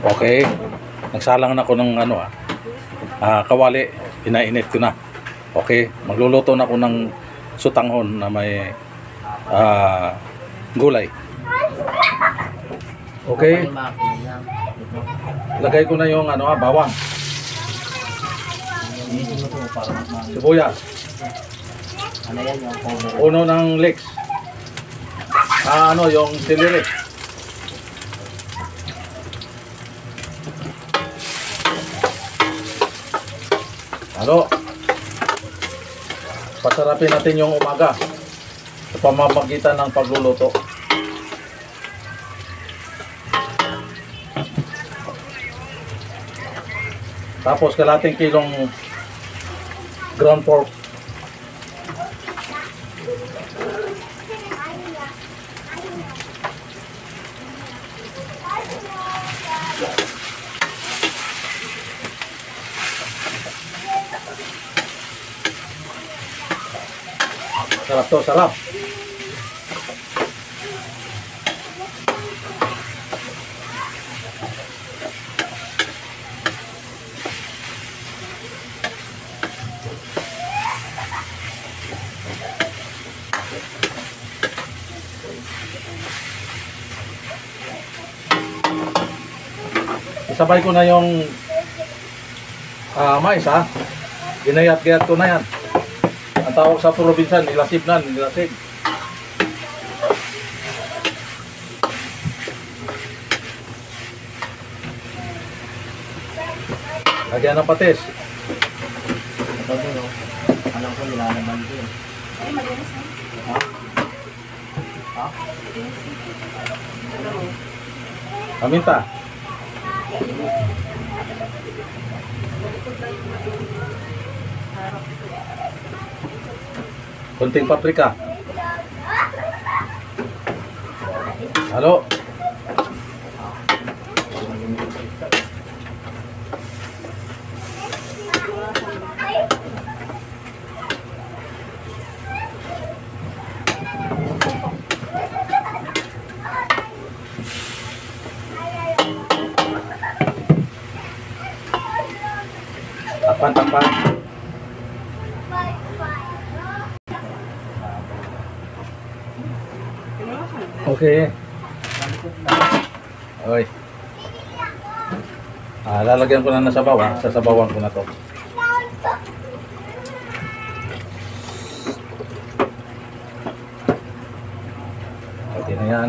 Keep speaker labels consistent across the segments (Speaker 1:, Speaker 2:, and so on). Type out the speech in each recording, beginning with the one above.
Speaker 1: Okay. Nagsalang na ako ng ano kawali. Inainit ko na. Okay. Magluluto na ako ng sutanghon na may gulay. Okay. Lagay ko na yung bawang. Sibuyas. Uno ng leeks. Yung celery. Pasarapin natin yung umaga sa pamamagitan ng pagluluto. Tapos kalating kilong ground pork. Sarap to, sarap. Isabay ko na yung mais Ginayat-gayat ko na yan. Ang tawag sa probinsya, nilasib na, nilasib. Lagyan ng patis.
Speaker 2: Alam ko nilalaman ko eh.
Speaker 3: Ay, malinis na.
Speaker 2: Ha? Ha?
Speaker 1: Paminta. Kunting paprika. Halo. Takpan. Okay. Okay. Lalagyan ko na ng sabaw Sasabawan ko na to. Okay na yan.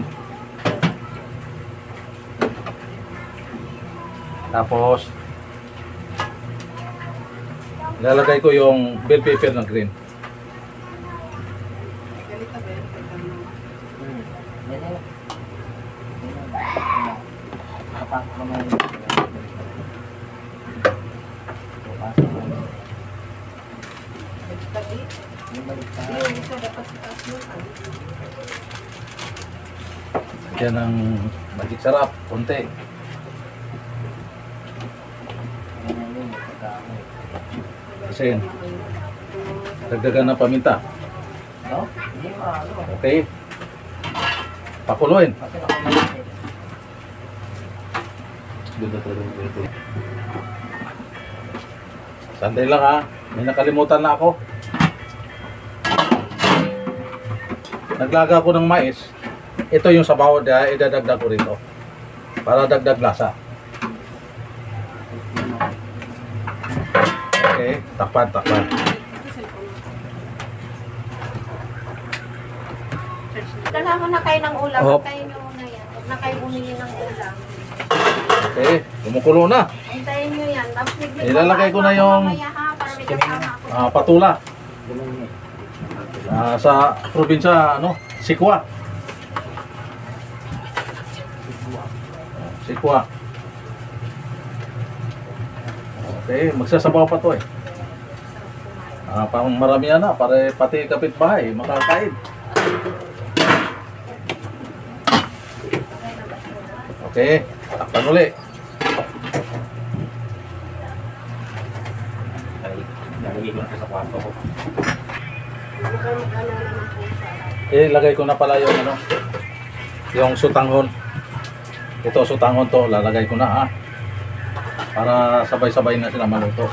Speaker 1: Tapos lalagay ko yung bell pepper ng green. Yan ang magic sarap, konti. Kasi dagdagan ng paminta. Okay. Pakuluin. Sandali lang may nakalimutan na ako. Naglaga ako ng mais. Ito yung sabaw na idadagdag ko rito para dagdag lasa. Okay, takpan.
Speaker 3: Kailangan na kayo ng ulam. Antayin nyo muna yan. Huwag na kayo bumili ng ulam.
Speaker 1: Okay, kumukulo na.
Speaker 3: Antayin nyo yan.
Speaker 1: Ilalagay ko na yung patula. Sa probinsya, Sikwa. Okay, magsasabaw pa to pang maramihan na, pati kapitbahay makakain. Okay, takpan ulit. Lagay ko na pala yung yung sutanghon. Ito, sutangon to, lalagay ko na ha. Para sabay-sabay na sila maluto.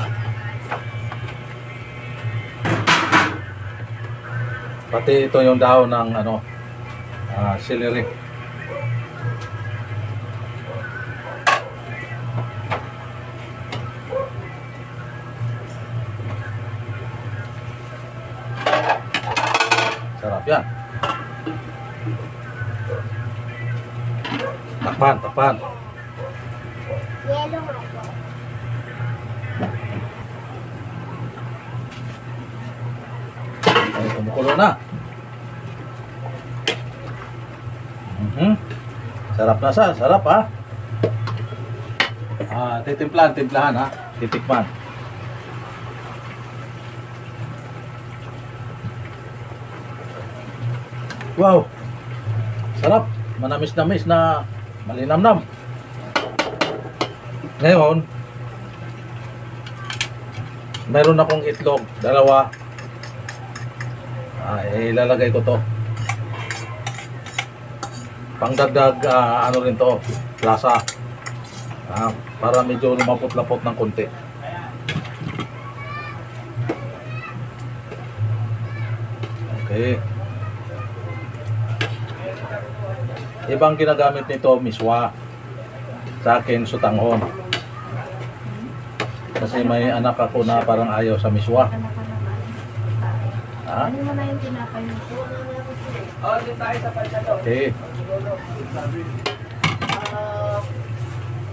Speaker 1: Pati ito yung dahon ng ano, celery. Sarap yan. Takpan, takpan.
Speaker 3: Yellow nga po.
Speaker 1: Ay, kumukulo na. Sarap na sa, sarap ha. Timplahan ha. Titikman. Wow. Sarap. Manamis-namis na malinamnam. Ngayon, meron akong itlog, dalawa. Ilalagay ko to. Pangdagdag ano rin to, lasa. Para medyo lumapot-lapot ng konti. Okay. Ibang ginagamit nito, miswa. Sa akin, sutanghon. Kasi may anak ako na parang ayaw sa miswa.
Speaker 3: Ano mo na yung tinapay mo?
Speaker 1: Okay.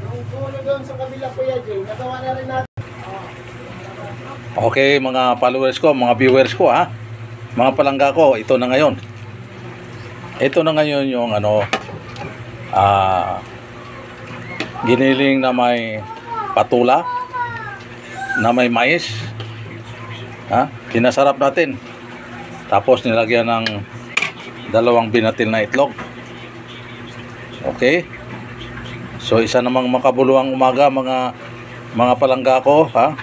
Speaker 2: Yung puno doon sa kabila, Kuya Jay, nagawa na rin natin.
Speaker 1: Okay, mga followers ko, mga viewers ko ha. Mga palangga ko, ito na ngayon. Ito na ngayon yung ano, giniling na may patula, na may mais. Pinasarap natin. Tapos nilagyan ng 2 binatil na itlog. Okay? So isa namang makabuluhang umaga mga palangga ko ha.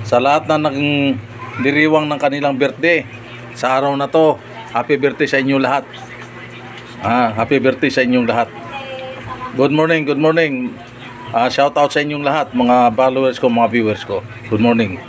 Speaker 1: Sa lahat na naging diriwang ng kanilang birthday sa araw na to, happy birthday sa inyo lahat. Happy birthday sa inyong lahat. Good morning, good morning. Shout out sa inyong lahat, mga followers ko, mga viewers ko. Good morning.